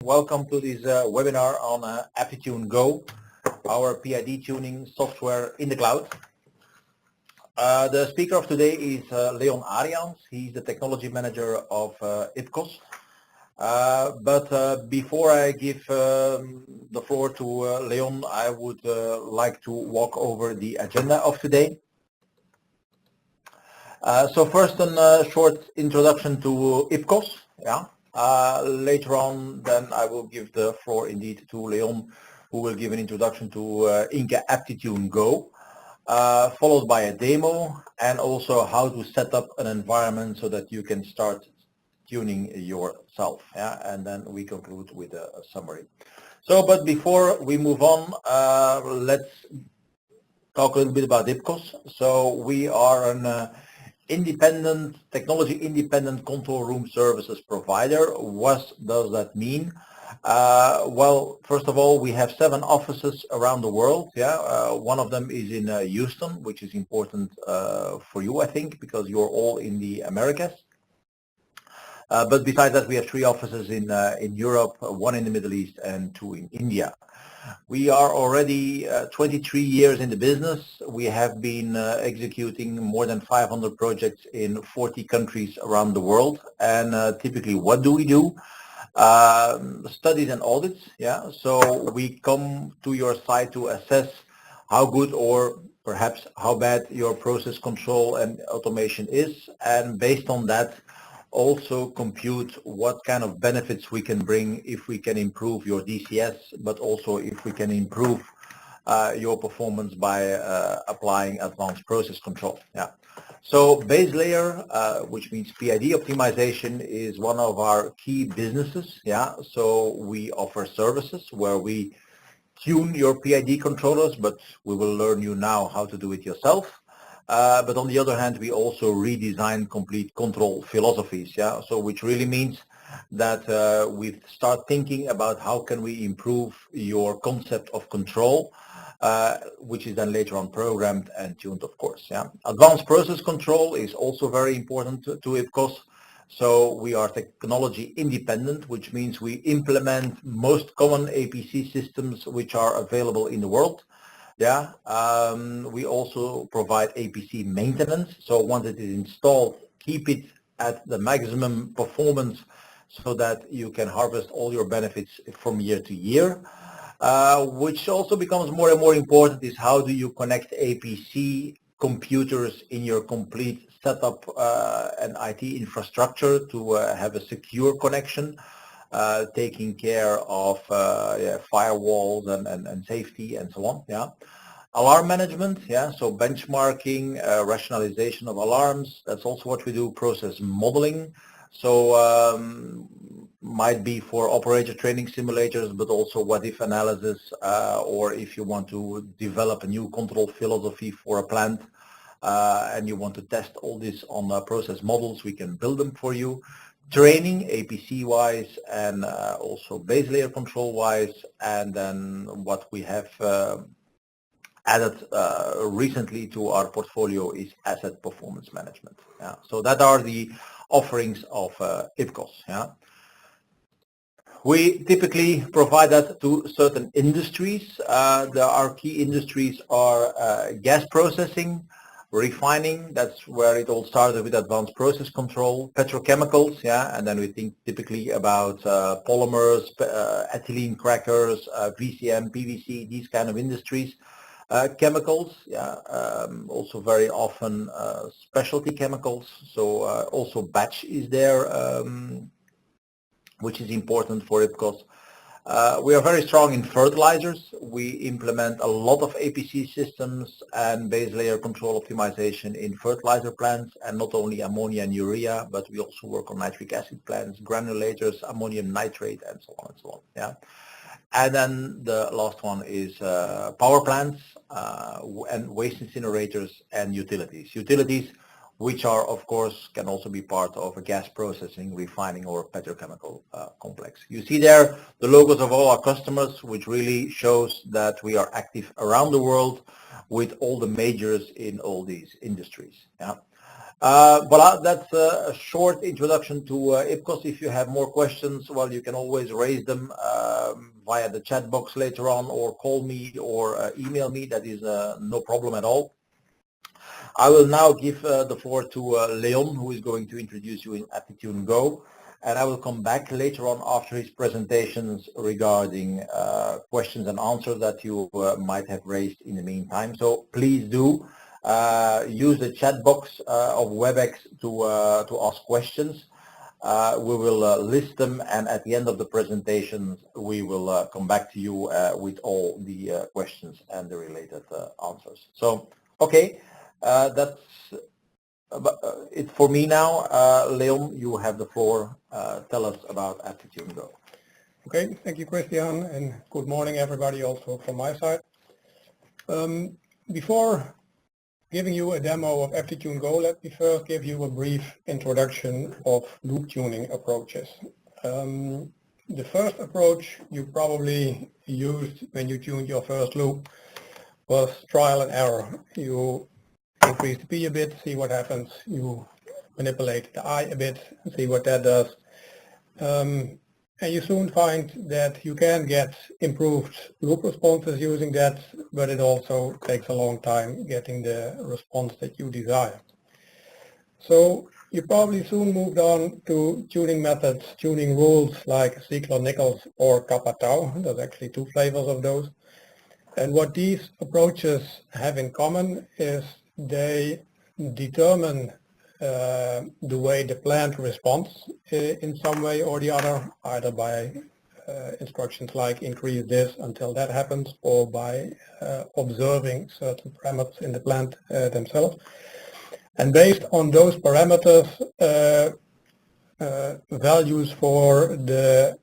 Welcome to this webinar on AptiTune Go, our PID tuning software in the cloud. The speaker of today is Leon Ariaans. He's the technology manager of IPCOS. But before I give the floor to Leon, I would like to walk over the agenda of today. So first, a short introduction to IPCOS. Later on, then I will give the floor indeed to Leon, who will give an introduction to Inca AptiTune Go, followed by a demo, and also how to set up an environment so that you can start tuning yourself. And then we conclude with a summary. So, but before we move on, let's talk a little bit about IPCOS. So we are an technology independent control room services provider. What does that mean? Well, first of all, we have 7 offices around the world. One of them is in Houston, which is important for you, I think, because you're all in the Americas. But besides that, we have 3 offices in Europe, 1 in the Middle East, and 2 in India. We are already 23 years in the business. We have been executing more than 500 projects in 40 countries around the world. And typically, what do we do? Studies and audits. So we come to your site to assess how good or perhaps how bad your process control and automation is. And based on that, also compute what kind of benefits we can bring if we can improve your DCS, but also if we can improve your performance by applying advanced process control. So base layer, which means PID optimization, is one of our key businesses. So we offer services where we tune your PID controllers, but we will learn you now how to do it yourself. But on the other hand, we also redesign complete control philosophies. So which really means that we start thinking about how can we improve your concept of control, which is then later on programmed and tuned, of course. Advanced process control is also very important to IPCOS. So we are technology independent, which means we implement most common APC systems which are available in the world. We also provide APC maintenance. So once it is installed, keep it at the maximum performance so that you can harvest all your benefits from year to year. Which also becomes more and more important is how do you connect APC computers in your complete setup and IT infrastructure to have a secure connection. Taking care of firewalls and safety and so on. Alarm management, so benchmarking, rationalization of alarms, that's also what we do. Process modeling, so might be for operator training simulators, but also what if analysis, or if you want to develop a new control philosophy for a plant and you want to test all this on process models, we can build them for you. Training APC wise and also base layer control wise, and then what we have added recently to our portfolio is asset performance management. So that are the offerings of IPCOS. We typically provide that to certain industries. Our key industries are gas processing, refining, that's where it all started with advanced process control, petrochemicals, and then we think typically about polymers, ethylene crackers, VCM, PVC, these kind of industries. Chemicals, also very often specialty chemicals, so also batch is there, which is important for IPCOS. We are very strong in fertilizers. We implement a lot of APC systems and base layer control optimization in fertilizer plants, and not only ammonia and urea, but we also work on nitric acid plants, granulators, ammonium nitrate, and so on and so on. And then the last one is power plants and waste incinerators and utilities. Utilities, which are, of course, can also be part of a gas processing, refining, or petrochemical complex. You see there the logos of all our customers, which really shows that we are active around the world with all the majors in all these industries. That's a short introduction to IPCOS. If you have more questions, well, you can always raise them via the chat box later on, or call me, or email me. That is no problem at all. I will now give the floor to Leon, who is going to introduce you in AptiTune Go, and I will come back later on after his presentations regarding questions and answers that you might have raised in the meantime. So please do use the chat box of WebEx to ask questions. We will list them, and at the end of the presentations we will come back to you with all the questions and the related answers. So, okay, that's it for me now. Leon, you have the floor. Tell us about AptiTune Go. Okay, thank you, Christian, and good morning, everybody, also from my side. Before giving you a demo of AptiTune Go, let me first give you a brief introduction of loop tuning approaches. The first approach you probably used when you tuned your first loop was trial and error. You increase the P a bit, see what happens. You manipulate the I a bit, see what that does. And you soon find that you can get improved loop responses using that, but it also takes a long time getting the response that you desire. So you probably soon moved on to tuning methods, tuning rules like Ziegler-Nichols or Kappa-Tau. There's actually two flavors of those. And what these approaches have in common is they determine the way the plant responds in some way or the other, either by instructions like increase this until that happens, or by observing certain parameters in the plant themselves. And based on those parameters, values for the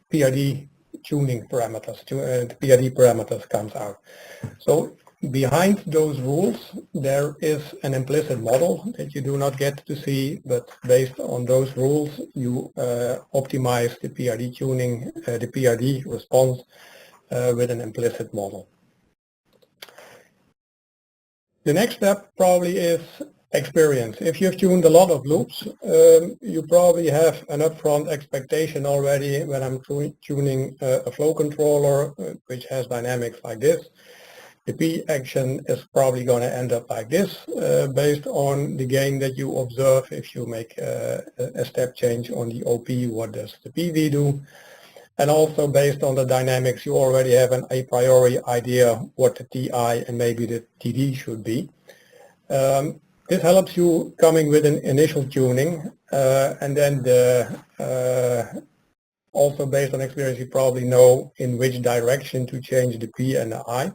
PID tuning parameters, the PID parameters comes out. So behind those rules, there is an implicit model that you do not get to see, but based on those rules, you optimize the PID tuning, the PID response with an implicit model. The next step probably is experience. If you've tuned a lot of loops, you probably have an upfront expectation already when I'm tuning a flow controller, which has dynamics like this. The P action is probably going to end up like this, based on the gain that you observe. If you make a step change on the OP, what does the PV do? And also based on the dynamics, you already have an a priori idea what the TI and maybe the TD should be. This helps you coming with an initial tuning, and then also based on experience, you probably know in which direction to change the P and the I.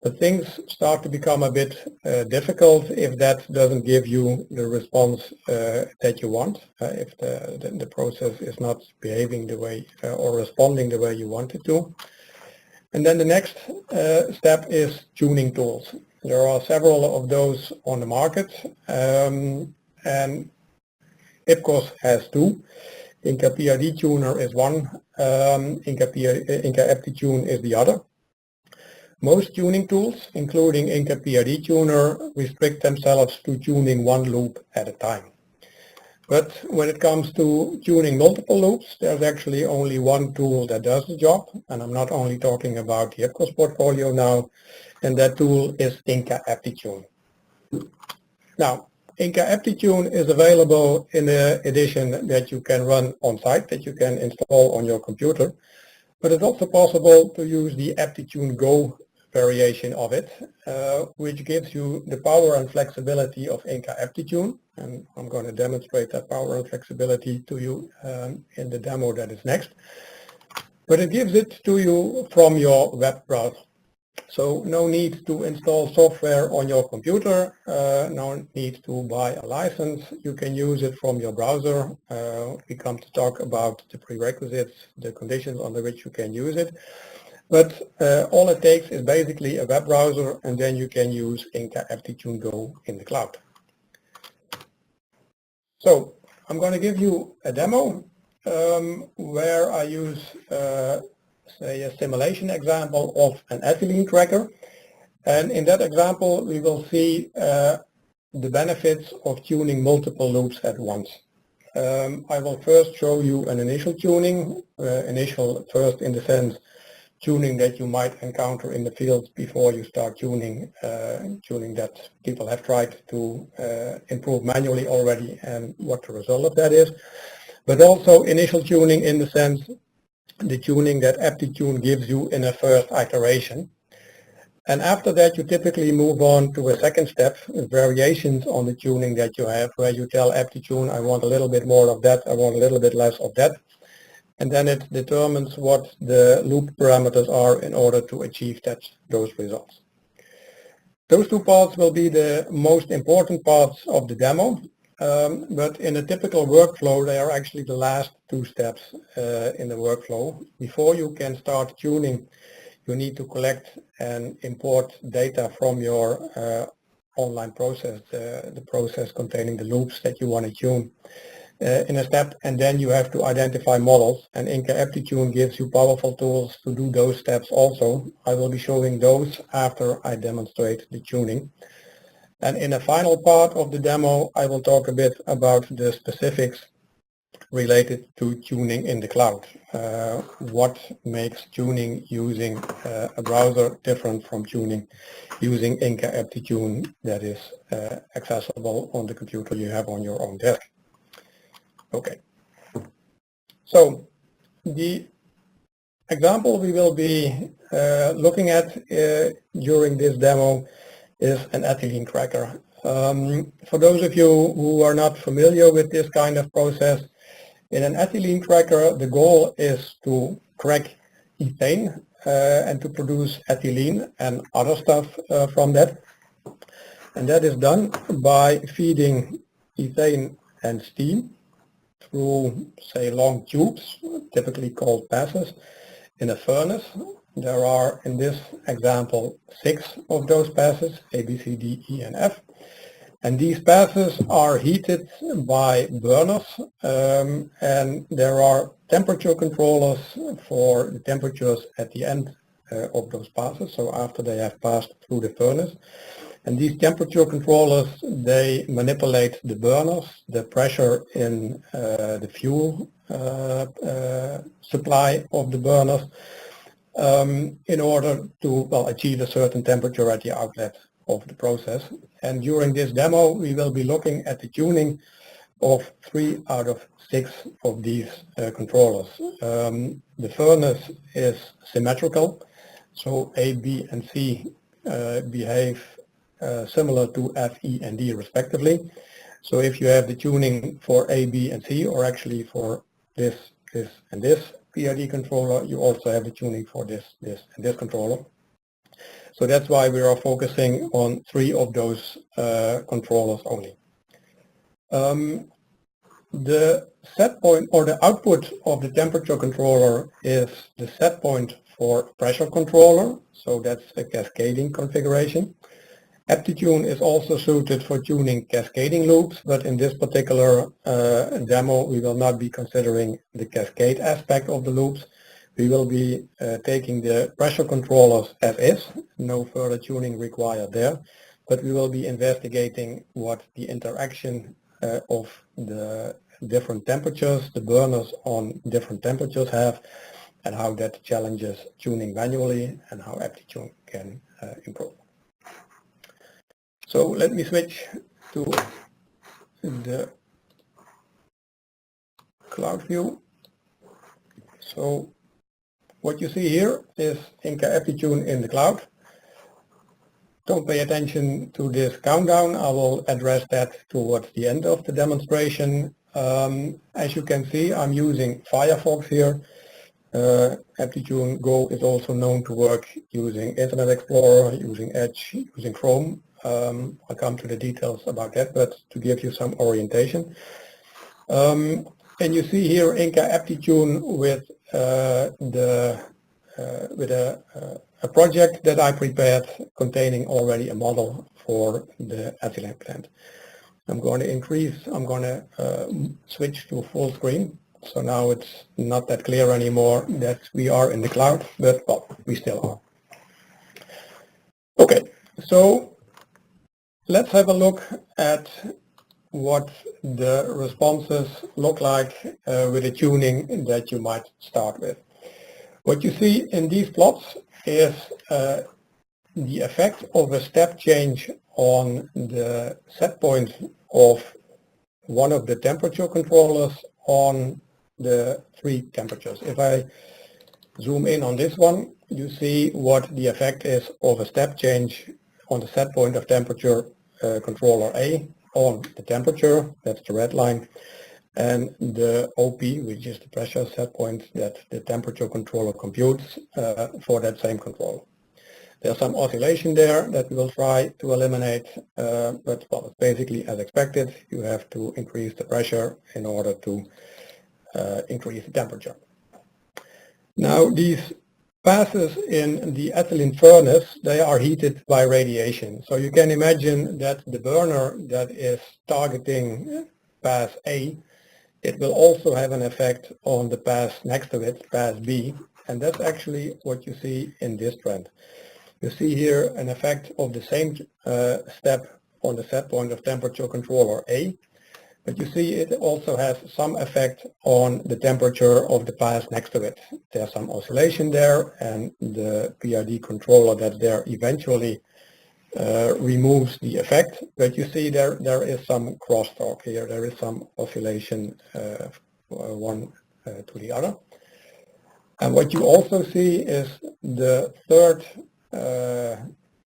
But things start to become a bit difficult if that doesn't give you the response that you want, if the process is not behaving the way or responding the way you want it to. And then the next step is tuning tools. There are several of those on the market, and IPCOS has two. Inca PID Tuner is one, Inca AptiTune is the other. Most tuning tools, including Inca PID Tuner, restrict themselves to tuning one loop at a time. But when it comes to tuning multiple loops, there's actually only one tool that does the job, and I'm not only talking about the IPCOS portfolio now, and that tool is Inca AptiTune. Now, Inca AptiTune is available in the edition that you can run on site, that you can install on your computer, but it's also possible to use the AptiTune Go variation of it, which gives you the power and flexibility of Inca AptiTune, and I'm going to demonstrate that power and flexibility to you in the demo that is next. But it gives it to you from your web browser. So no need to install software on your computer, no need to buy a license. You can use it from your browser. We come to talk about the prerequisites, the conditions under which you can use it. But all it takes is basically a web browser, and then you can use Inca AptiTune Go in the cloud. So I'm going to give you a demo where I use, say, a simulation example of an ethylene cracker. And in that example, we will see the benefits of tuning multiple loops at once. I will first show you an initial tuning, initial first in the sense tuning that you might encounter in the field before you start tuning, tuning that people have tried to improve manually already and what the result of that is. But also initial tuning in the sense the tuning that AptiTune gives you in a first iteration. And after that you typically move on to a second step, variations on the tuning that you have, where you tell AptiTune, I want a little bit more of that, I want a little bit less of that. And then it determines what the loop parameters are in order to achieve those results. Those two parts will be the most important parts of the demo, but in a typical workflow they are actually the last two steps in the workflow. Before you can start tuning, you need to collect and import data from your online process, the process containing the loops that you want to tune. In a step, and then you have to identify models, and Inca AptiTune gives you powerful tools to do those steps also. I will be showing those after I demonstrate the tuning. And in a final part of the demo I will talk a bit about the specifics related to tuning in the cloud. What makes tuning using a browser different from tuning using Inca AptiTune that is accessible on the computer you have on your own desk. Okay, so the example we will be looking at during this demo is an ethylene cracker. For those of you who are not familiar with this kind of process, in an ethylene cracker the goal is to crack ethane and to produce ethylene and other stuff from that. And that is done by feeding ethane and steam through, say, long tubes, typically called passes, in a furnace. There are, in this example, 6 of those passes, A, B, C, D, E, and F. And these passes are heated by burners, and there are temperature controllers for the temperatures at the end of those passes, so after they have passed through the furnace. And these temperature controllers, they manipulate the burners, the pressure in the fuel supply of the burners in order to achieve a certain temperature at the outlet of the process. And during this demo we will be looking at the tuning of 3 out of 6 of these controllers. The furnace is symmetrical, so A, B, and C behave similar to F, E, and D respectively. So if you have the tuning for A, B, and C, or actually for this, and this PID controller, you also have the tuning for this, and this controller. So that's why we are focusing on 3 of those controllers only. The set point or the output of the temperature controller is the set point for pressure controller, so that's a cascading configuration. AptiTune is also suited for tuning cascading loops, but in this particular demo we will not be considering the cascade aspect of the loops. We will be taking the pressure controllers as is, no further tuning required there, but we will be investigating what the interaction of the different temperatures, the burners on different temperatures have, and how that challenges tuning manually and how AptiTune can improve. So let me switch to the cloud view. So what you see here is Inca AptiTune in the cloud. Don't pay attention to this countdown. I will address that towards the end of the demonstration. As you can see, I'm using Firefox here. AptiTune Go is also known to work using Internet Explorer, using Edge, using Chrome. I'll come to the details about that, but to give you some orientation. And you see here Inca AptiTune with a project that I prepared containing already a model for the ethylene plant. I'm going to switch to full screen. So now it's not that clear anymore that we are in the cloud, but well, we still are. Okay, so let's have a look at what the responses look like with the tuning that you might start with. What you see in these plots is the effect of a step change on the set point of one of the temperature controllers on the three temperatures. If I zoom in on this one, you see what the effect is of a step change on the set point of temperature controller A on the temperature, that's the red line, and the OP, which is the pressure set point that the temperature controller computes for that same controller. There's some oscillation there that we will try to eliminate, but well, it's basically as expected. You have to increase the pressure in order to increase the temperature. Now these passes in the ethylene furnace, they are heated by radiation. So you can imagine that the burner that is targeting pass A, it will also have an effect on the pass next to it, pass B, and that's actually what you see in this trend. You see here an effect of the same step on the set point of temperature controller A, but you see it also has some effect on the temperature of the pass next to it. There's some oscillation there, and the PID controller that's there eventually removes the effect, but you see there is some crosstalk here. There is some oscillation one to the other. And what you also see is the third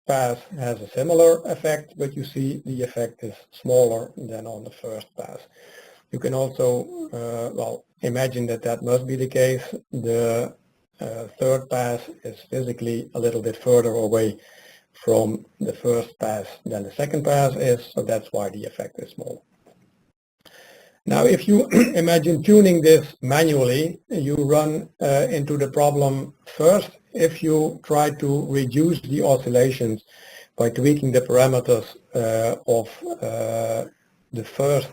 pass has a similar effect, but you see the effect is smaller than on the first pass. You can also well, imagine that that must be the case. The third pass is physically a little bit further away from the first pass than the second pass is, so that's why the effect is smaller. Now if you imagine tuning this manually, you run into the problem first if you try to reduce the oscillations by tweaking the parameters of the first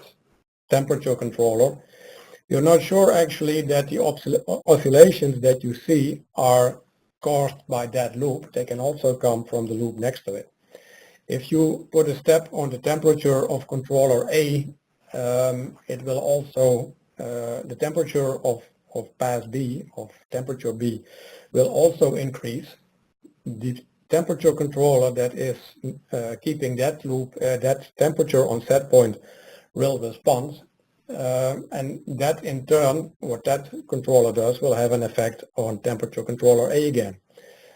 temperature controller. You're not sure actually that the oscillations that you see are caused by that loop. They can also come from the loop next to it. If you put a step on the temperature of controller A, it will also, the temperature of pass B, of temperature B, will also increase. The temperature controller that is keeping that loop, that temperature on set point will respond, and that in turn, what that controller does will have an effect on temperature controller A again.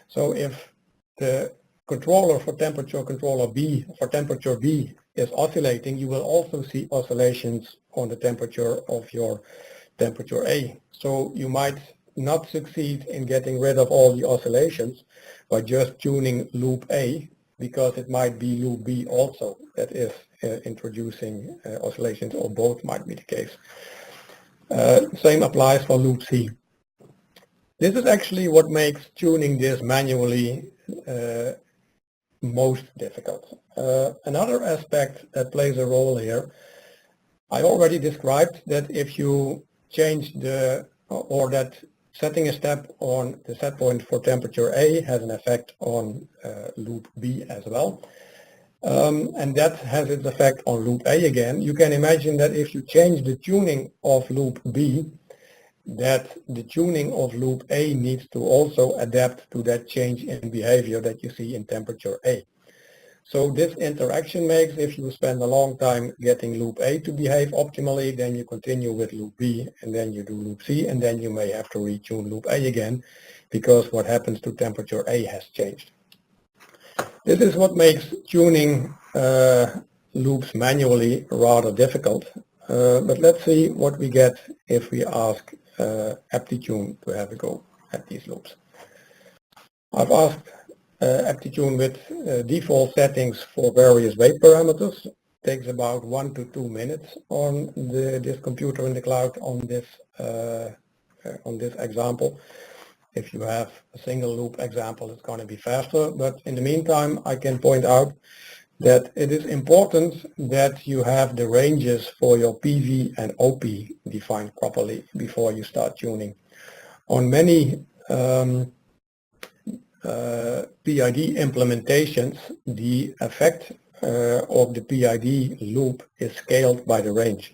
So if the controller for temperature controller B, for temperature B, is oscillating, you will also see oscillations on the temperature of your temperature A. So you might not succeed in getting rid of all the oscillations by just tuning loop A, because it might be loop B also that is introducing oscillations, or both might be the case. Same applies for loop C. This is actually what makes tuning this manually most difficult. Another aspect that plays a role here, I already described that if you change the, or that setting a step on the set point for temperature A has an effect on loop B as well. And that has its effect on loop A again. You can imagine that if you change the tuning of loop B, that the tuning of loop A needs to also adapt to that change in behavior that you see in temperature A. So this interaction makes, if you spend a long time getting loop A to behave optimally, then you continue with loop B, and then you do loop C, and then you may have to retune loop A again, because what happens to temperature A has changed. This is what makes tuning loops manually rather difficult. But let's see what we get if we ask AptiTune to have a go at these loops. I've asked AptiTune with default settings for various weight parameters. It takes about 1 to 2 minutes on this computer in the cloud on this example. If you have a single loop example, it's going to be faster. But in the meantime, I can point out that it is important that you have the ranges for your PV and OP defined properly before you start tuning. On many PID implementations, the effect of the PID loop is scaled by the range.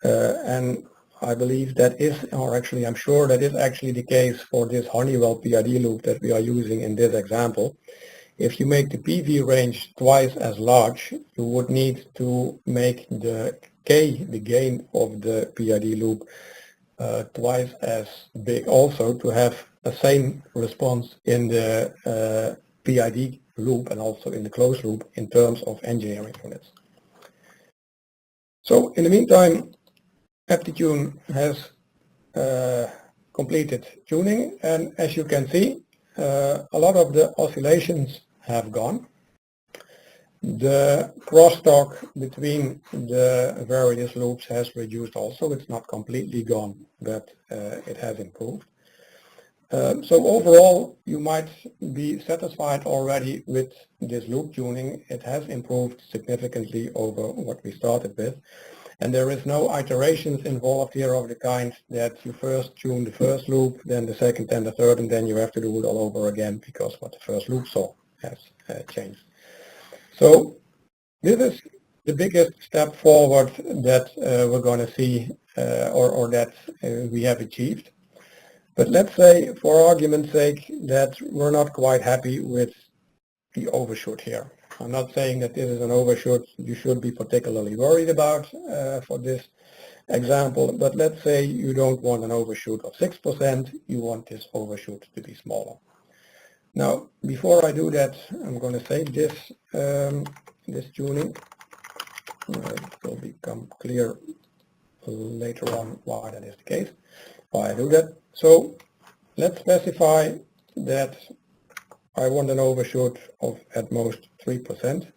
And I believe that is, or actually I'm sure that is actually the case for this Honeywell PID loop that we are using in this example. If you make the PV range twice as large, you would need to make the K, the gain of the PID loop, twice as big also to have the same response in the PID loop and also in the closed loop in terms of engineering units. So in the meantime, AptiTune has completed tuning, and as you can see, a lot of the oscillations have gone. The crosstalk between the various loops has reduced also. It's not completely gone, but it has improved. So overall, you might be satisfied already with this loop tuning. It has improved significantly over what we started with. And there is no iterations involved here of the kind that you first tune the first loop, then the second, then the third, and then you have to do it all over again because what the first loop saw has changed. So this is the biggest step forward that we're going to see or that we have achieved. But let's say, for argument's sake, that we're not quite happy with the overshoot here. I'm not saying that this is an overshoot you should be particularly worried about for this example, but let's say you don't want an overshoot of 6%, you want this overshoot to be smaller. Now, before I do that, I'm going to save this, this tuning. It will become clear later on why that is the case, why I do that. So let's specify that I want an overshoot of at most 3%,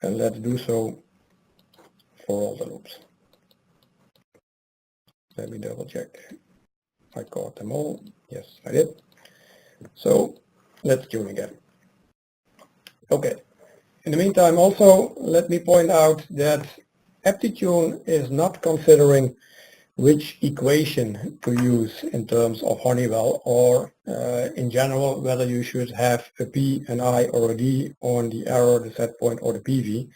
and let's do so for all the loops. Let me double check. I caught them all. Yes, I did. So let's tune again. Okay. In the meantime, also let me point out that AptiTune is not considering which equation to use in terms of Honeywell, or in general whether you should have a P, an I, or a D on the error, the set point, or the PV.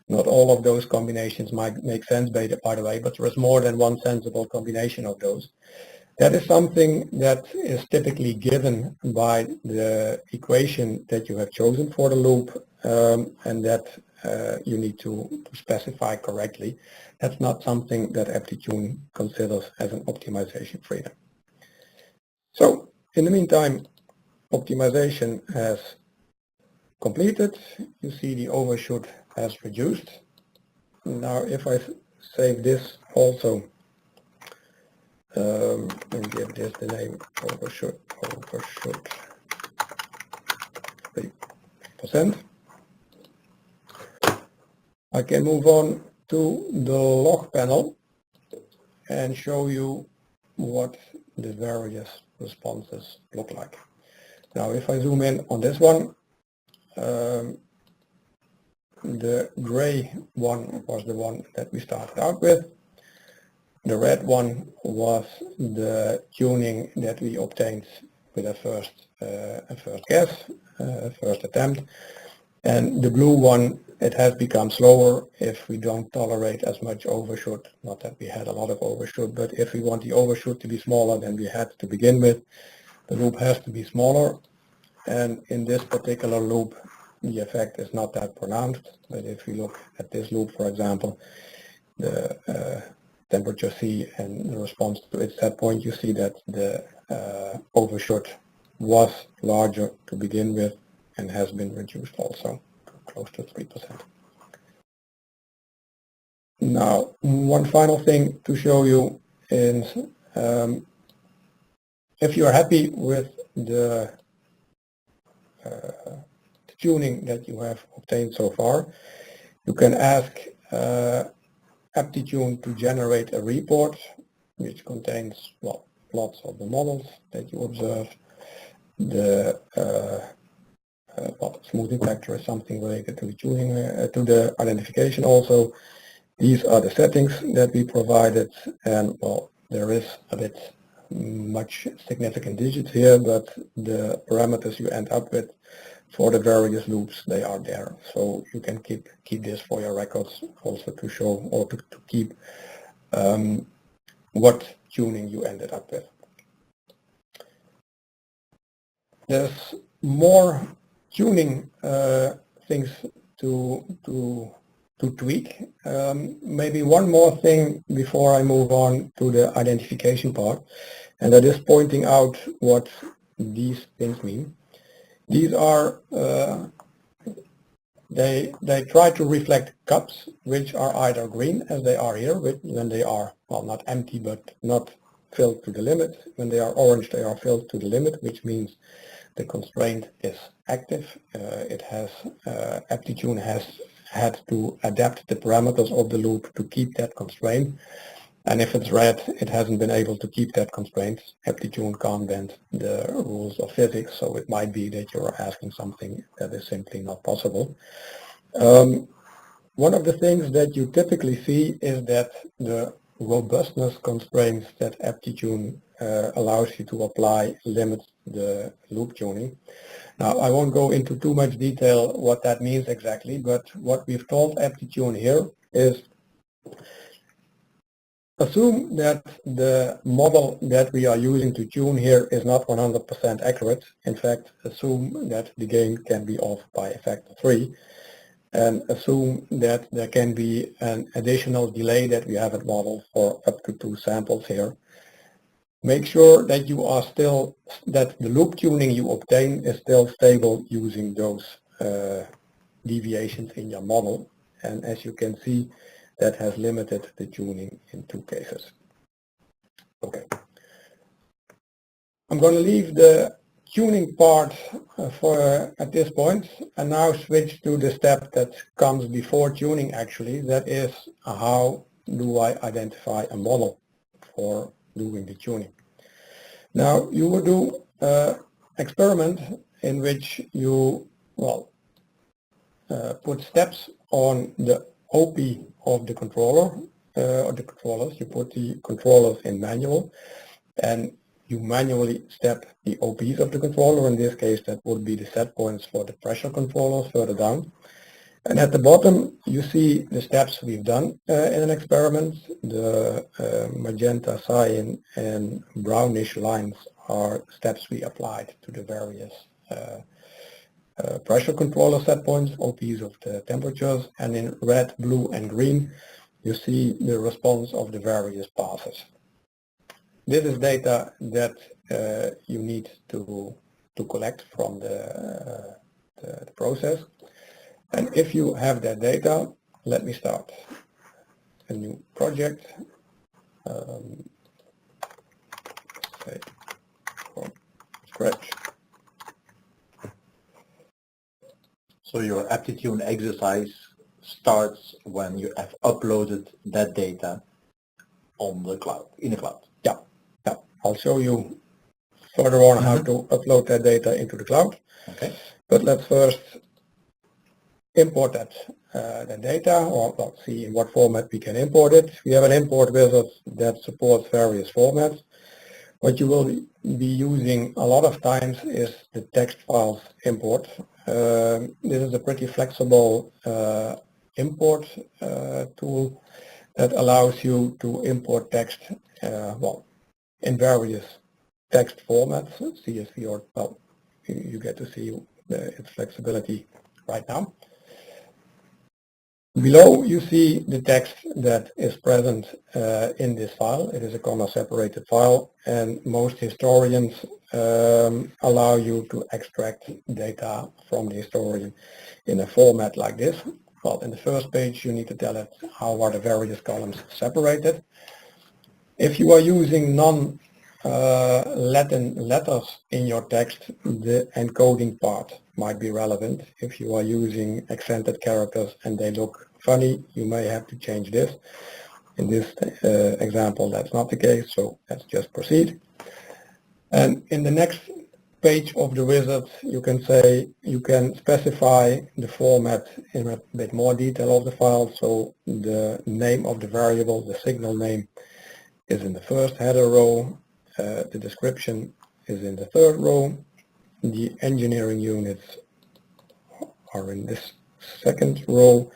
Not all of those combinations might make sense, by the way, but there is more than one sensible combination of those. That is something that is typically given by the equation that you have chosen for the loop, and that you need to specify correctly. That's not something that AptiTune considers as an optimization freedom. So, in the meantime, optimization has completed. You see the overshoot has reduced. Now, if I save this also and give this the name overshoot 3%, I can move on to the log panel and show you what the various responses look like. Now, if I zoom in on this one, the gray one was the one that we started out with. The red one was the tuning that we obtained with a first guess, first attempt. And the blue one, it has become slower if we don't tolerate as much overshoot. Not that we had a lot of overshoot, but if we want the overshoot to be smaller than we had to begin with, the loop has to be smaller. And in this particular loop, the effect is not that pronounced. But if we look at this loop, for example, the temperature C and the response to its set point, you see that the overshoot was larger to begin with and has been reduced also to close to 3%. Now, one final thing to show you is if you are happy with the tuning that you have obtained so far, you can ask AptiTune to generate a report which contains, well, plots of the models that you observed. The smoothing factor is something related to the tuning, to the identification also. These are the settings that we provided, and well, there is a bit much significant digits here, but the parameters you end up with for the various loops they are there. So you can keep this for your records, also to show or to keep what tuning you ended up with. There's more tuning things to tweak. Maybe one more thing before I move on to the identification part, and that is pointing out what these things mean. These are they try to reflect cups which are either green, as they are here, when they are, well, not empty but not filled to the limit. When they are orange, they are filled to the limit, which means the constraint is active. AptiTune has had to adapt the parameters of the loop to keep that constraint. And if it's red, it hasn't been able to keep that constraint. AptiTune can't bend the rules of physics, so it might be that you're asking something that is simply not possible. One of the things that you typically see is that the robustness constraints that AptiTune allows you to apply limits the loop tuning. Now, I won't go into too much detail what that means exactly, but what we've told AptiTune here is assume that the model that we are using to tune here is not 100% accurate. In fact, assume that the gain can be off by a factor 3, and assume that there can be an additional delay that we haven't modeled for up to 2 samples here. Make sure that that the loop tuning you obtain is still stable using those deviations in your model. And as you can see, that has limited the tuning in 2 cases. Okay. I'm going to leave the tuning part at this point and now switch to the step that comes before tuning actually. That is, how do I identify a model for doing the tuning. Now you will do an experiment in which you put steps on the OP of the controller or the controllers. You put the controllers in manual and you manually step the OPs of the controller. In this case that would be the set points for the pressure controllers further down. And at the bottom you see the steps we've done in an experiment. The magenta, cyan and brownish lines are steps we applied to the various pressure controller set points, OPs of the temperatures, and in red, blue and green you see the response of the various passes. This is data that you need to collect from the process. And if you have that data, let me start a new project. Say from scratch. So your AptiTune exercise starts when you have uploaded that data on the cloud, in the cloud. Yeah. I'll show you further on how to upload that data into the cloud. Okay. But let's first import the data, or see in what format we can import it. We have an import wizard that supports various formats. What you will be using a lot of times is the text files import. This is a pretty flexible import tool that allows you to import text in various text formats, CSV or, you get to see its flexibility right now. Below you see the text that is present in this file. It is a comma-separated file, and most historians allow you to extract data from the historian in a format like this. Well, in the first page you need to tell it how are the various columns separated. If you are using non-Latin letters in your text, the encoding part might be relevant. If you are using accented characters and they look funny, you may have to change this. In this example, that's not the case, so let's just proceed. And in the next page of the wizard, you can specify the format in a bit more detail of the file. So the name of the variable, the signal name, is in the first header row. The description is in the third row. The engineering units are in this second row,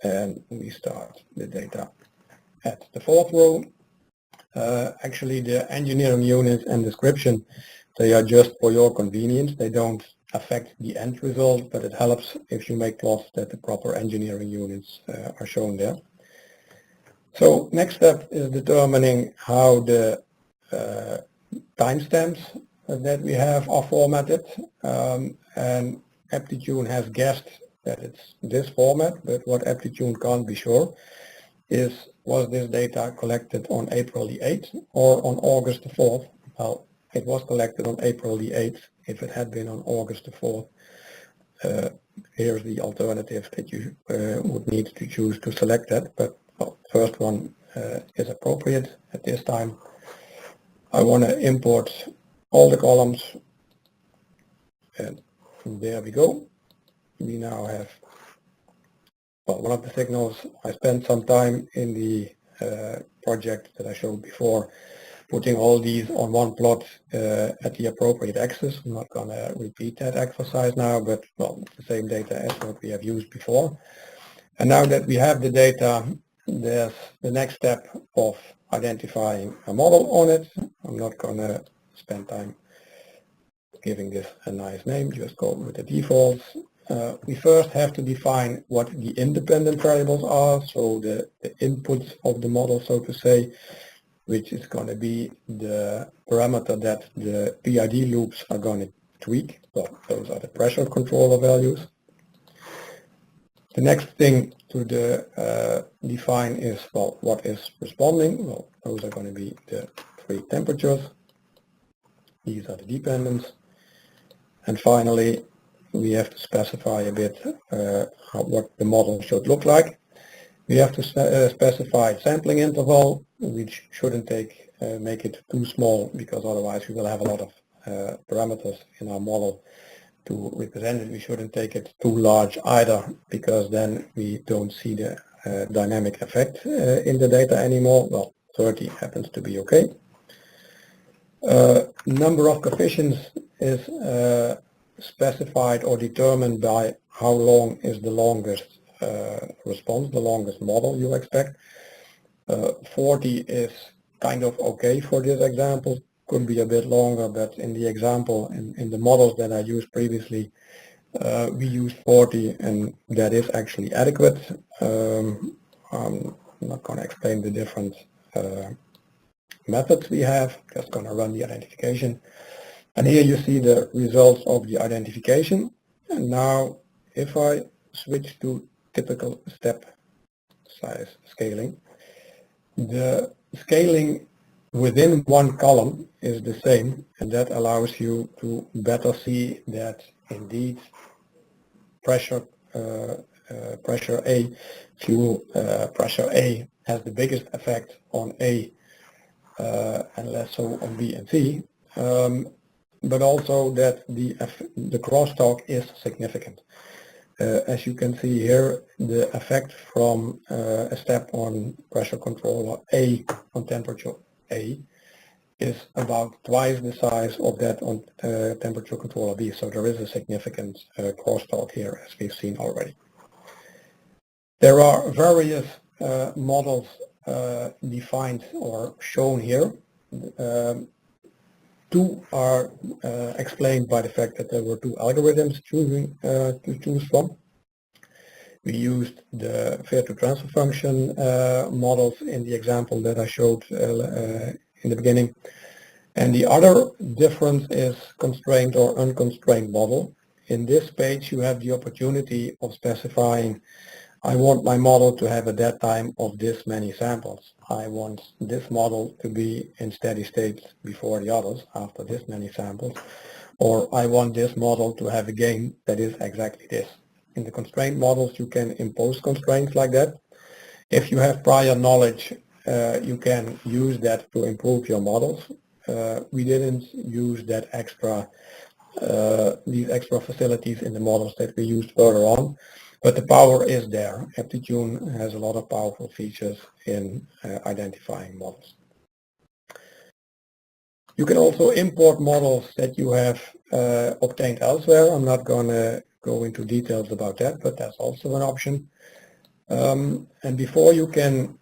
and we start the data at the fourth row. Actually, the engineering units and description, they are just for your convenience. They don't affect the end result, but it helps if you make plots that the proper engineering units are shown there. So next step is determining how the timestamps that we have are formatted, and AptiTune has guessed that it's this format, but what AptiTune can't be sure is, was this data collected on April the 8th or on August the 4th? Well, it was collected on April the 8th. If it had been on August the 4th, here's the alternative that you would need to choose to select that, but well, first one is appropriate at this time. I want to import all the columns, and there we go. We now have, well, one of the signals. I spent some time in the project that I showed before, putting all these on one plot at the appropriate axis. I'm not going to repeat that exercise now, but well, the same data as what we have used before. And now that we have the data, there's the next step of identifying a model on it. I'm not going to spend time giving this a nice name, just go with the defaults. We first have to define what the independent variables are, so the inputs of the model, so to say, which is going to be the parameter that the PID loops are going to tweak. Well, those are the pressure controller values. The next thing to define is, well, what is responding? Well, those are going to be the three temperatures. These are the dependents. And finally, we have to specify a bit what the model should look like. We have to specify sampling interval, which shouldn't make it too small, because otherwise we will have a lot of parameters in our model to represent it. We shouldn't take it too large either, because then we don't see the dynamic effect in the data anymore. Well, 30 happens to be okay. Number of coefficients is specified or determined by how long is the longest response, the longest model you expect. 40 is kind of okay for this example. Could be a bit longer, but in the example, in the models that I used previously, we used 40, and that is actually adequate. I'm not going to explain the different methods we have, just going to run the identification. And here you see the results of the identification. And now if I switch to typical step size scaling, the scaling within one column is the same, and that allows you to better see that indeed pressure A, fuel pressure A has the biggest effect on A and less so on B and C, but also that the crosstalk is significant. As you can see here, the effect from a step on pressure controller A on temperature A is about twice the size of that on temperature controller B. So there is a significant crosstalk here, as we've seen already. There are various models defined or shown here. Two are explained by the fact that there were two algorithms to choose from. We used the fair-to-transfer function models in the example that I showed in the beginning. And the other difference is constrained or unconstrained model. In this page you have the opportunity of specifying, I want my model to have a dead time of this many samples. I want this model to be in steady state before the others after this many samples. Or I want this model to have a gain that is exactly this. In the constraint models you can impose constraints like that. If you have prior knowledge, you can use that to improve your models. We didn't use that these extra facilities in the models that we used further on. But the power is there. AptiTune has a lot of powerful features in identifying models. You can also import models that you have obtained elsewhere. I'm not going to go into details about that, but that's also an option. And before you can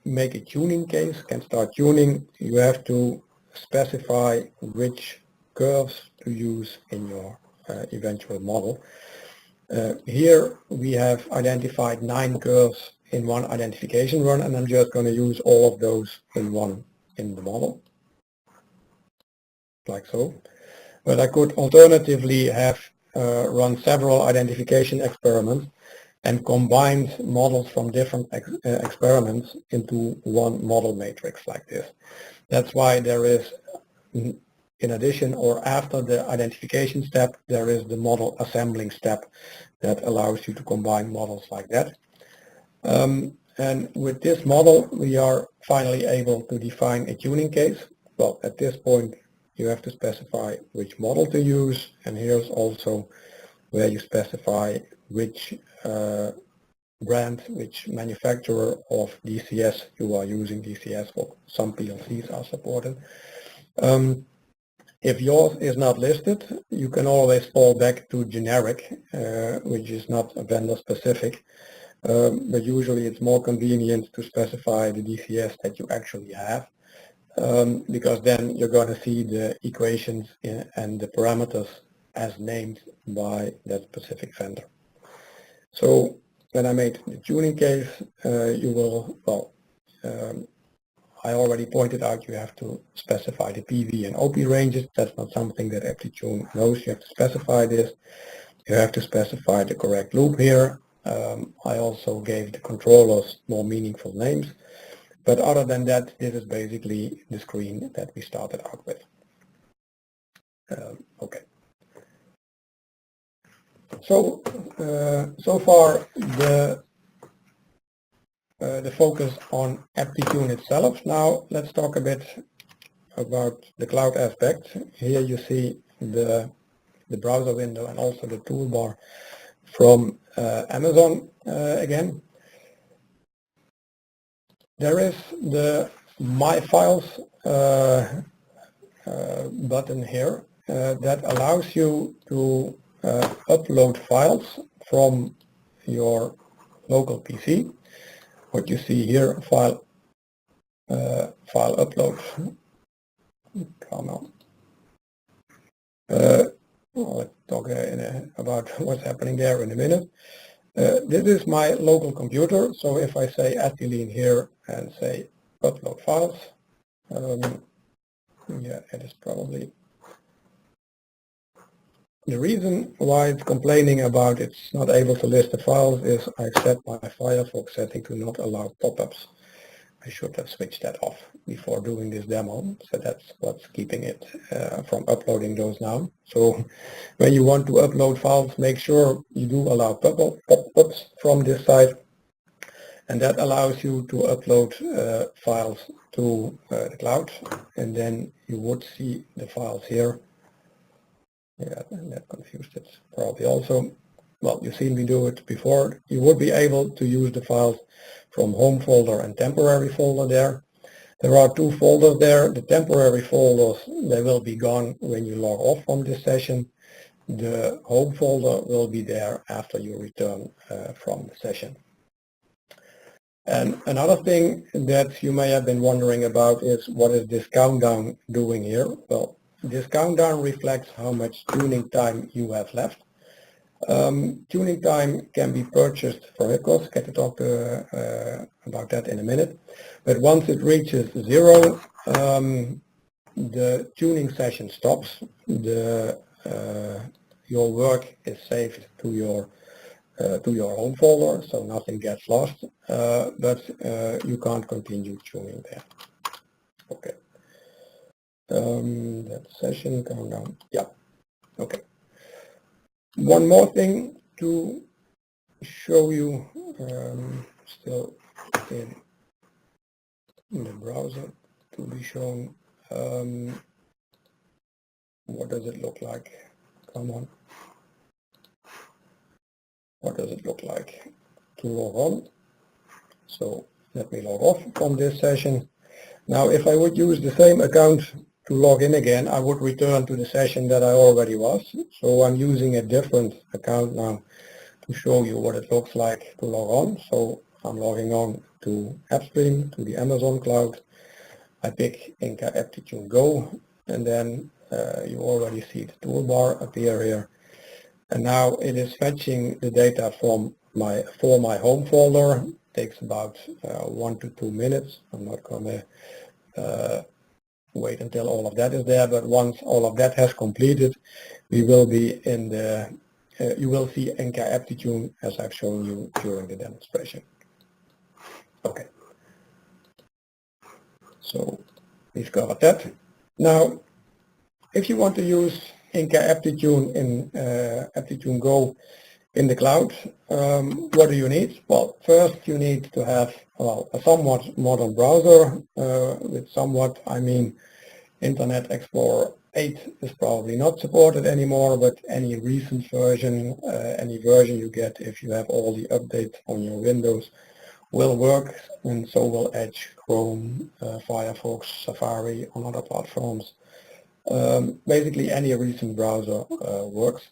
make a tuning case, can start tuning, you have to specify which curves to use in your eventual model. Here we have identified 9 curves in one identification run, and I'm just going to use all of those in the model, like so. But I could alternatively have run several identification experiments and combined models from different experiments into one model matrix like this. That's why there is, in addition or after the identification step, there is the model assembling step that allows you to combine models like that. And with this model, we are finally able to define a tuning case. Well, at this point, you have to specify which model to use, and here's also where you specify which brand, which manufacturer of DCS you are using. DCS, for some PLCs are supported. If yours is not listed, you can always fall back to generic, which is not vendor specific. But usually it's more convenient to specify the DCS that you actually have, because then you're going to see the equations and the parameters as named by that specific vendor. So when I made the tuning case, you will, well, I already pointed out you have to specify the PV and OP ranges. That's not something that AptiTune knows. You have to specify this. You have to specify the correct loop here. I also gave the controllers more meaningful names. But other than that, this is basically the screen that we started out with. Okay. So, so far the focus on AptiTune itself. Now let's talk a bit about the cloud aspect. Here you see the browser window and also the toolbar from Amazon again. There is the My Files button here that allows you to upload files from your local PC. What you see here, file upload. Come on. Let's talk about what's happening there in a minute. This is my local computer, so if I say ethylene here and say upload files, yeah, it is probably the reason why it's complaining about it's not able to list the files is I've set my Firefox setting to not allow pop-ups. I should have switched that off before doing this demo, so that's what's keeping it from uploading those now. So when you want to upload files, make sure you do allow pop-ups from this side, and that allows you to upload files to the cloud, and then you would see the files here. Yeah, that confused it probably also. Well, you've seen me do it before. You would be able to use the files from home folder and temporary folder there. There are 2 folders there. The temporary folders, they will be gone when you log off from this session. The home folder will be there after you return from the session. And another thing that you may have been wondering about is what is this countdown doing here? Well, this countdown reflects how much tuning time you have left. Tuning time can be purchased from IPCOS. Get to talk about that in a minute. But once it reaches 0, the tuning session stops. Your work is saved to your home folder, so nothing gets lost. But you can't continue tuning there. Okay. That session countdown. Yeah. Okay. One more thing to show you, still in the browser to be shown. What does it look like? Come on. What does it look like to log on? So let me log off from this session. Now if I would use the same account to log in again, I would return to the session that I already was. So I'm using a different account now to show you what it looks like to log on. So I'm logging on to AppStream, to the Amazon cloud. I pick Inca AptiTune Go, and then you already see the toolbar appear here. And now it is fetching the data from my home folder. It takes about 1 to 2 minutes. I'm not going to wait until all of that is there, but once all of that has completed, we will be in the, you will see Inca AptiTune as I've shown you during the demonstration. Okay. So we've covered that. Now, if you want to use Inca AptiTune in AptiTune Go in the cloud, what do you need? Well, first you need to have, well, a somewhat modern browser. With somewhat, I mean Internet Explorer 8 is probably not supported anymore, but any recent version, any version you get if you have all the updates on your Windows will work, and so will Edge, Chrome, Firefox, Safari on other platforms. Basically any recent browser works.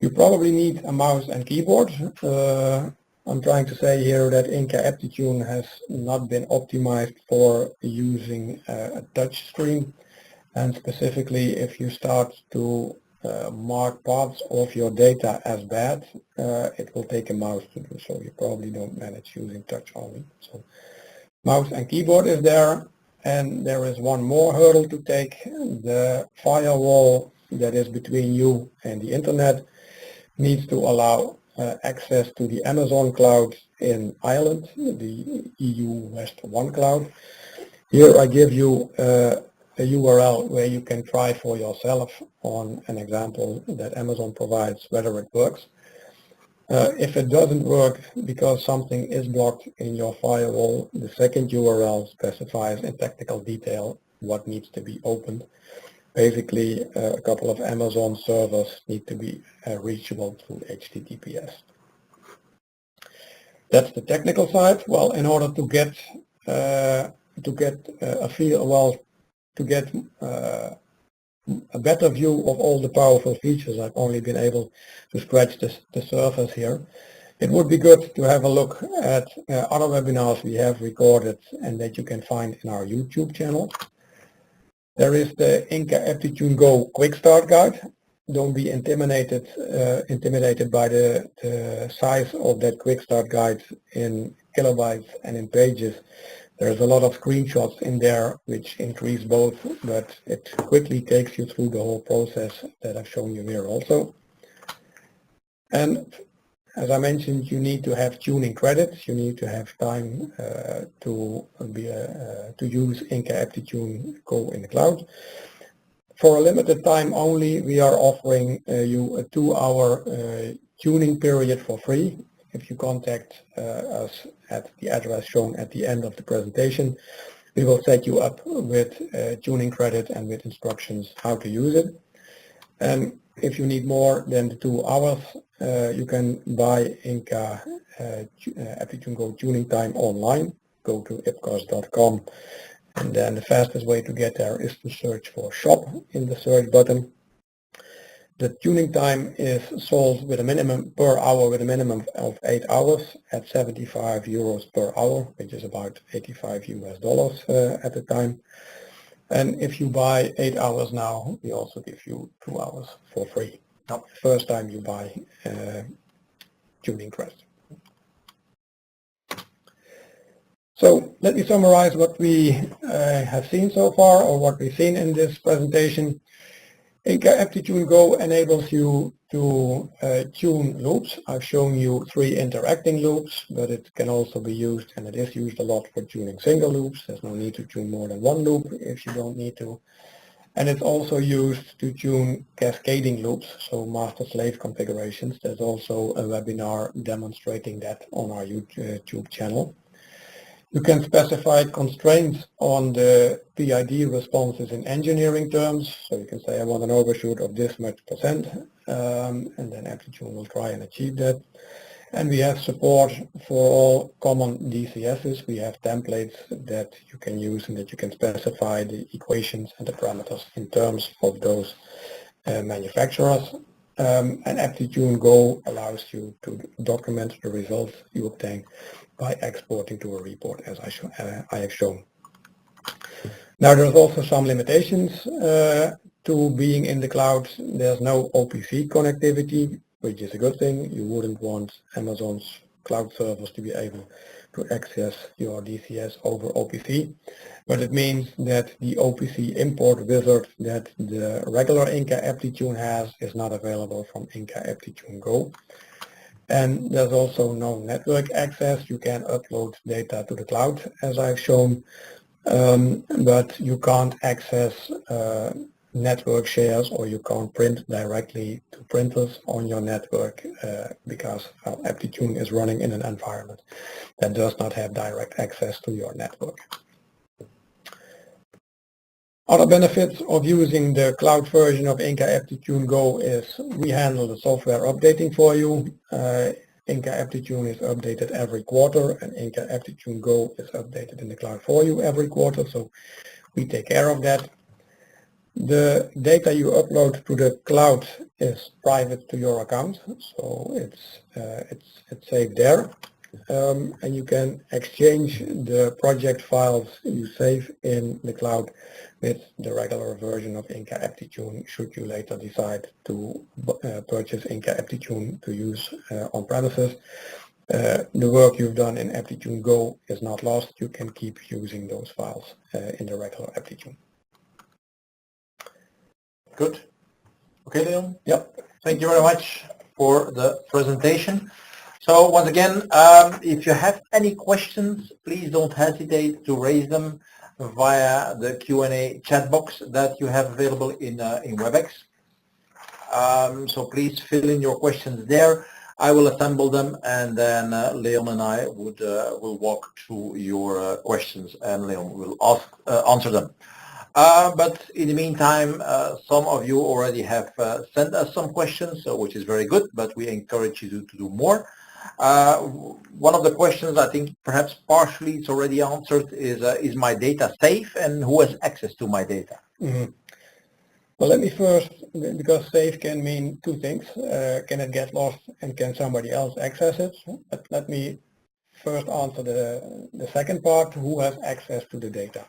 You probably need a mouse and keyboard. I'm trying to say here that Inca AptiTune has not been optimized for using a touch screen, and specifically if you start to mark parts of your data as bad, it will take a mouse to do so. You probably don't manage using touch only. So mouse and keyboard is there, and there is one more hurdle to take. The firewall that is between you and the internet needs to allow access to the Amazon cloud in Ireland, the EU West 1 cloud. Here I give you a URL where you can try for yourself on an example that Amazon provides whether it works. If it doesn't work because something is blocked in your firewall, the second URL specifies in technical detail what needs to be opened. Basically, a couple of Amazon servers need to be reachable through HTTPS. That's the technical side. Well, in order to get a feel, well, to get a better view of all the powerful features, I've only been able to scratch the surface here. It would be good to have a look at other webinars we have recorded and that you can find in our YouTube channel. There is the Inca AptiTune Go Quick Start Guide. Don't be intimidated by the size of that Quick Start Guide in kilobytes and in pages. There's a lot of screenshots in there which increase both, but it quickly takes you through the whole process that I've shown you here also. And as I mentioned, you need to have tuning credits. You need to have time to use Inca AptiTune Go in the cloud. For a limited time only, we are offering you a 2-hour tuning period for free. If you contact us at the address shown at the end of the presentation, we will set you up with tuning credit and with instructions how to use it. And if you need more than the 2 hours, you can buy Inca AptiTune Go tuning time online. Go to IPCOS.com, and then the fastest way to get there is to search for shop in the search button. The tuning time is sold with a minimum per hour with a minimum of 8 hours at 75 euros per hour, which is about $85 US at the time. And if you buy 8 hours now, we also give you 2 hours for free. Not the first time you buy tuning credit. So let me summarize what we have seen so far, or what we've seen in this presentation. Inca AptiTune Go enables you to tune loops. I've shown you 3 interacting loops, but it can also be used, and it is used a lot for tuning single loops. There's no need to tune more than 1 loop if you don't need to. And it's also used to tune cascading loops, so master-slave configurations. There's also a webinar demonstrating that on our YouTube channel. You can specify constraints on the PID responses in engineering terms. So you can say I want an overshoot of this much %, and then AptiTune will try and achieve that. And we have support for all common DCSs. We have templates that you can use and that you can specify the equations and the parameters in terms of those manufacturers. And AptiTune Go allows you to document the results you obtain by exporting to a report, as I have shown. Now, there's also some limitations to being in the cloud. There's no OPC connectivity, which is a good thing. You wouldn't want Amazon's cloud servers to be able to access your DCS over OPC, but it means that the OPC import wizard that the regular Inca AptiTune has is not available from Inca AptiTune Go. And there's also no network access. You can upload data to the cloud, as I've shown, but you can't access network shares, or you can't print directly to printers on your network because AptiTune is running in an environment that does not have direct access to your network. Other benefits of using the cloud version of Inca AptiTune Go is we handle the software updating for you. Inca AptiTune is updated every quarter, and Inca AptiTune Go is updated in the cloud for you every quarter, so we take care of that. The data you upload to the cloud is private to your account, so it's safe there. And you can exchange the project files you save in the cloud with the regular version of Inca AptiTune should you later decide to purchase Inca AptiTune to use on premises. The work you've done in AptiTune Go is not lost. You can keep using those files in the regular AptiTune. Good. Okay, Leon? Yep. Thank you very much for the presentation. So once again, if you have any questions, please don't hesitate to raise them via the Q&A chat box that you have available in WebEx. So please fill in your questions there. I will assemble them, and then Leon and I will walk through your questions, and Leon will answer them. But in the meantime, some of you already have sent us some questions, which is very good, but we encourage you to do more. One of the questions, I think perhaps partially it's already answered, is my data safe, and who has access to my data? Mm-hmm. Well, let me first, because safe can mean two things. Can it get lost, and can somebody else access it? But let me first answer the second part, who has access to the data.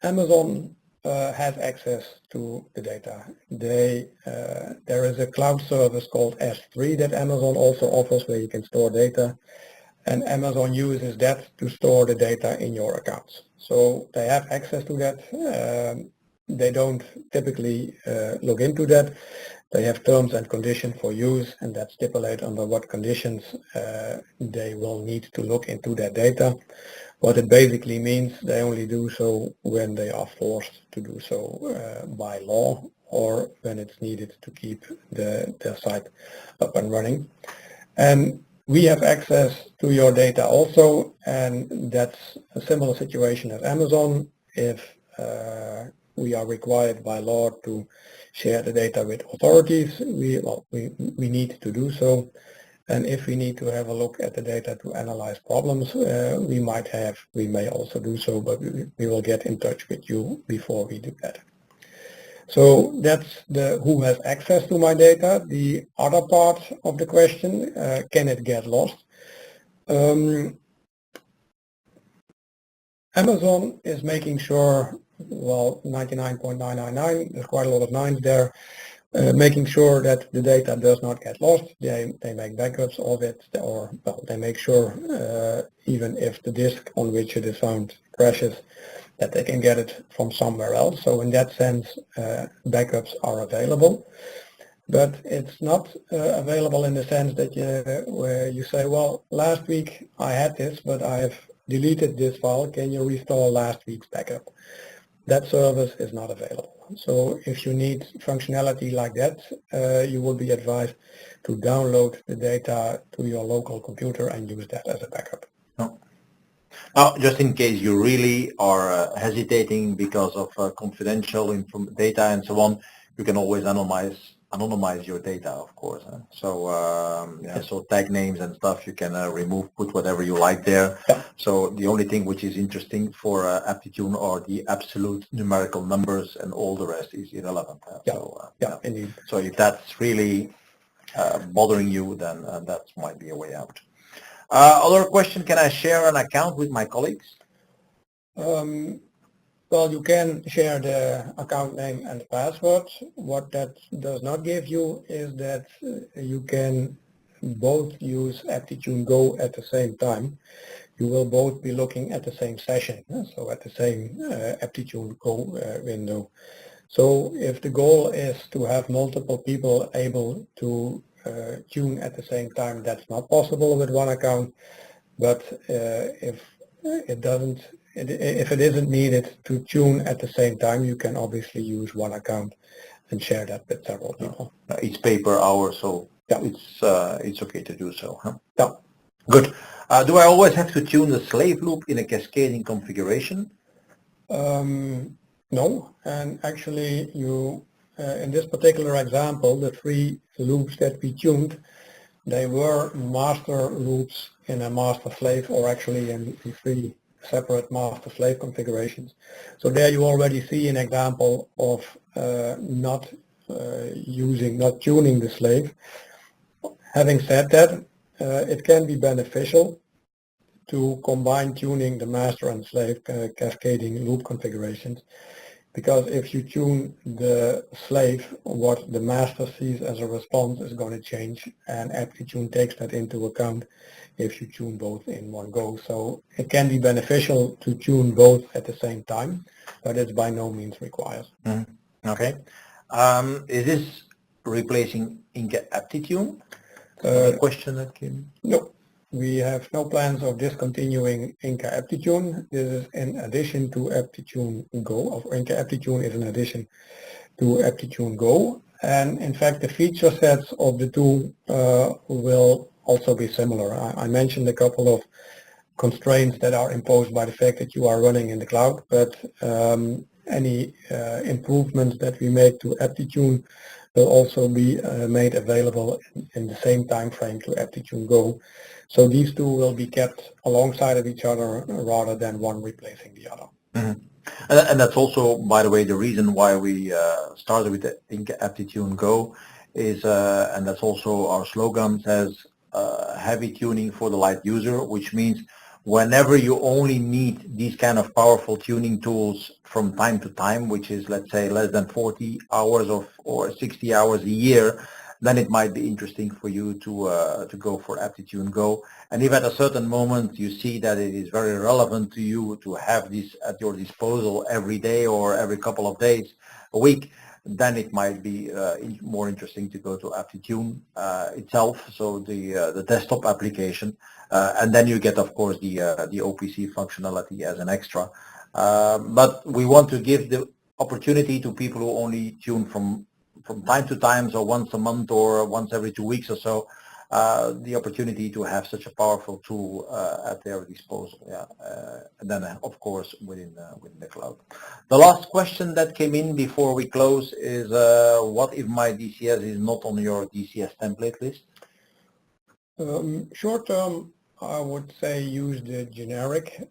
Amazon has access to the data. There is a cloud service called S3 that Amazon also offers where you can store data, and Amazon uses that to store the data in your accounts. So they have access to that. They don't typically log into that. They have terms and conditions for use, and that stipulate under what conditions they will need to look into that data. What it basically means, they only do so when they are forced to do so by law, or when it's needed to keep their site up and running. And we have access to your data also, and that's a similar situation as Amazon. If we are required by law to share the data with authorities, we need to do so. And if we need to have a look at the data to analyze problems, we may also do so, but we will get in touch with you before we do that. So that's the who has access to my data. The other part of the question, can it get lost? Amazon is making sure, well, 99.999, there's quite a lot of nines there, making sure that the data does not get lost. They make backups of it, or well, they make sure even if the disk on which it is found crashes, that they can get it from somewhere else. So in that sense, backups are available. But it's not available in the sense that where you say, well, last week I had this, but I have deleted this file. Can you restore last week's backup? That service is not available. So if you need functionality like that, you will be advised to download the data to your local computer and use that as a backup. No. Now, just in case you really are hesitating because of confidential data and so on, you can always anonymize your data, of course. So yeah, so tag names and stuff you can remove, put whatever you like there. Yeah. So the only thing which is interesting for AptiTune are the absolute numerical numbers, and all the rest is irrelevant. Yeah, indeed. So if that's really bothering you, then that might be a way out. Other question, can I share an account with my colleagues? Well, you can share the account name and the password. What that does not give you is that you can both use AptiTune Go at the same time. You will both be looking at the same session, so at the same AptiTune Go window. So if the goal is to have multiple people able to tune at the same time, that's not possible with one account. But if it isn't needed to tune at the same time, you can obviously use one account and share that with several people. It's pay per hour, so yeah, it's okay to do so. Huh? Yeah. Good. Do I always have to tune the slave loop in a cascading configuration? No, and actually you, in this particular example, the 3 loops that we tuned, they were master loops in a master-slave, or actually in 3 separate master-slave configurations. So there you already see an example of not tuning the slave. Having said that, it can be beneficial to combine tuning the master and slave cascading loop configurations, because if you tune the slave, what the master sees as a response is going to change, and AptiTune takes that into account if you tune both in one go. So it can be beneficial to tune both at the same time, but it's by no means required. Mm-hmm. Okay. Is this replacing Inca AptiTune? The question that came? No. We have no plans of discontinuing Inca AptiTune. This is in addition to AptiTune Go, or Inca AptiTune is in addition to AptiTune Go. And in fact, the feature sets of the two will also be similar. I mentioned a couple of constraints that are imposed by the fact that you are running in the cloud, but any improvements that we make to AptiTune will also be made available in the same time frame to AptiTune Go. So these two will be kept alongside of each other rather than one replacing the other. Mm-hmm. And that's also, by the way, the reason why we started with the AptiTune Go is, and that's also our slogan, says heavy tuning for the light user, which means whenever you only need these kind of powerful tuning tools from time to time, which is, let's say, less than 40 hours or 60 hours a year, then it might be interesting for you to go for AptiTune Go. And if at a certain moment you see that it is very relevant to you to have this at your disposal every day or every couple of days a week, then it might be more interesting to go to AptiTune itself, so the desktop application, and then you get, of course, the OPC functionality as an extra. But we want to give the opportunity to people who only tune from time to time, so once a month or once every 2 weeks or so, the opportunity to have such a powerful tool at their disposal. Yeah, and then of course within the cloud. The last question that came in before we close is, what if my DCS is not on your DCS template list? Short term, I would say use the generic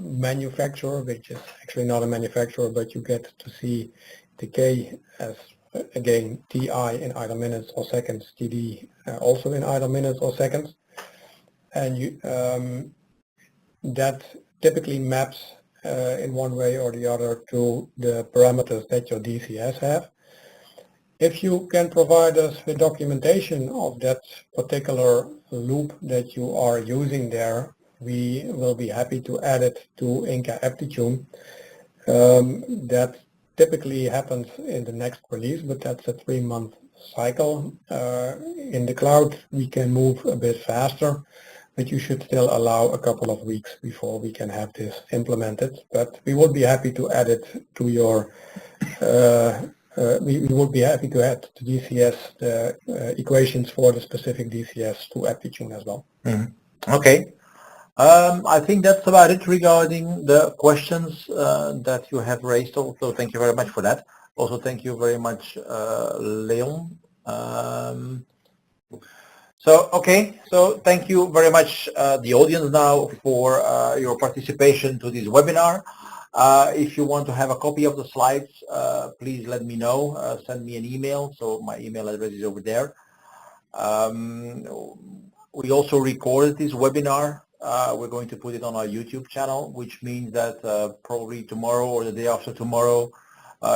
manufacturer, which is actually not a manufacturer, but you get to see the K as, again, TI in either minutes or seconds, TD also in either minutes or seconds. And you, that typically maps in one way or the other to the parameters that your DCS have. If you can provide us with documentation of that particular loop that you are using there, we will be happy to add it to Inca AptiTune. That typically happens in the next release, but that's a 3-month cycle. In the cloud, we can move a bit faster, but you should still allow a couple of weeks before we can have this implemented. But we would be happy to add it to your, we would be happy to add to DCS the equations for the specific DCS to AptiTune as well. Mm-hmm. Okay. I think that's about it regarding the questions that you have raised. Also, thank you very much for that. Also, thank you very much, Leon. So thank you very much, the audience now, for your participation to this webinar. If you want to have a copy of the slides, please let me know. Send me an email. So my email address is over there. We also recorded this webinar. We're going to put it on our YouTube channel, which means that probably tomorrow or the day after tomorrow,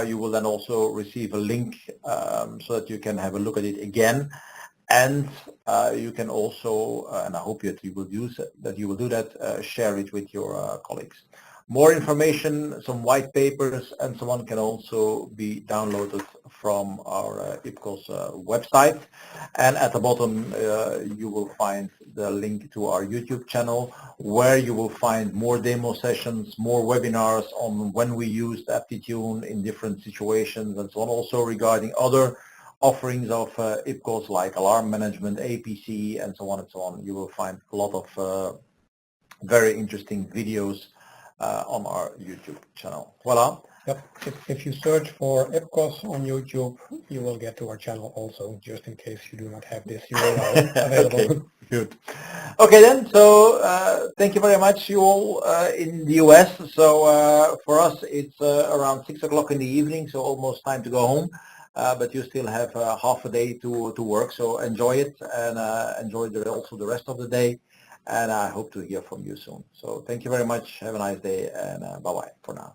you will then also receive a link so that you can have a look at it again. And you can also, and I hope that you will do that, share it with your colleagues. More information, some white papers, and so on can also be downloaded from our IPCOS website. And at the bottom, you will find the link to our YouTube channel, where you will find more demo sessions, more webinars on when we used AptiTune in different situations, and so on. Also regarding other offerings of IPCOS like alarm management, APC, and so on and so on. You will find a lot of very interesting videos on our YouTube channel. Voila. Yep. If you search for IPCOS on YouTube, you will get to our channel also, just in case you do not have this URL available. Okay, good. Okay then, so thank you very much, you all in the US. So for us, it's around 6 o'clock in the evening, so almost time to go home. But you still have half a day to work, so enjoy it, and enjoy also the rest of the day. And I hope to hear from you soon. So thank you very much. Have a nice day, and bye-bye for now.